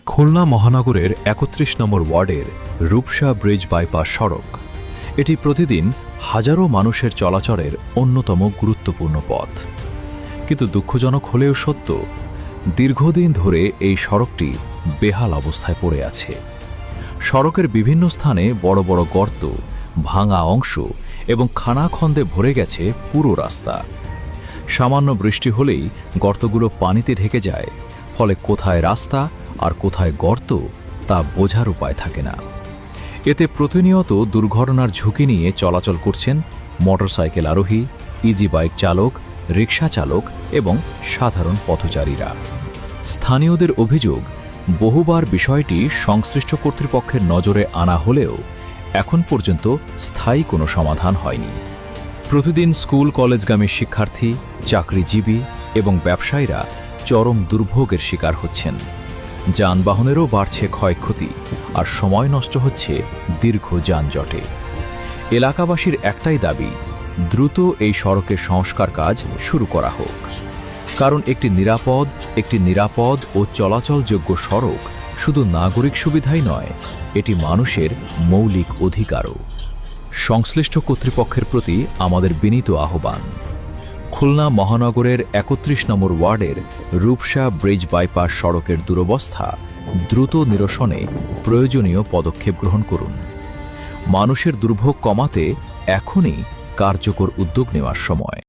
খুলনা মহানগরের ৩১ নম্বর ওয়ার্ডের Rupsa bridge bypass সড়ক। এটি প্রতিদিন হাজারো মানুষের চলাচলের অন্যতম গুরুত্বপূর্ণ পথ। কিন্তু দুঃখজনক হলেও সত্য, দীর্ঘদিন ধরে এই সড়কটি বেহাল অবস্থায় পড়ে আছে। সড়কের বিভিন্ন স্থানে বড় বড় গর্ত, ভাঙা অংশ এবং খানাখন্দে ভরে গেছে পুরো রাস্তা। সামান্য বৃষ্টি হলেই গর্তগুলো পানিতে ঢেকে যায়, ফলে কোথায় রাস্তা আর কোথায় গর্ত তা বোঝার উপায় থাকে না। এতে প্রতিনিয়ত দুর্ঘটনার ঝুঁকি নিয়ে চলাচল করছেন মোটরসাইকেল আরোহী, ইজি বাইক চালক, রিকশা চালক এবং সাধারণ পথচারীরা। স্থানীয়দের অভিযোগ, বহুবার বিষয়টি সংশ্লিষ্ট কর্তৃপক্ষের নজরে আনা হলেও এখন পর্যন্ত স্থায়ী কোনো সমাধান হয়নি। প্রতিদিন স্কুল কলেজগামী শিক্ষার্থী, চাকরিজীবী এবং ব্যবসায়ীরা চরম দুর্ভোগের শিকার হচ্ছেন। যানবাহনেরও বাড়ছে ক্ষয়ক্ষতি আর সময় নষ্ট হচ্ছে দীর্ঘ যানজটে। এলাকাবাসীর একটাই দাবি, দ্রুত এই সড়কের সংস্কার কাজ শুরু করা হোক। কারণ একটি নিরাপদ ও চলাচলযোগ্য সড়ক শুধু নাগরিক সুবিধাই নয়, এটি মানুষের মৌলিক অধিকারও। সংশ্লিষ্ট কর্তৃপক্ষের প্রতি আমাদের বিনীত আহ্বান, খুলনা মহানগরের ৩১ নম্বর ওয়ার্ডের রূপসা ব্রিজ বাইপাস সড়কের দুরবস্থা দ্রুত নিরসনে প্রয়োজনীয় পদক্ষেপ গ্রহণ করুন। মানুষের দুর্ভোগ কমাতে এখনই কার্যকর উদ্যোগ নেওয়ার সময়।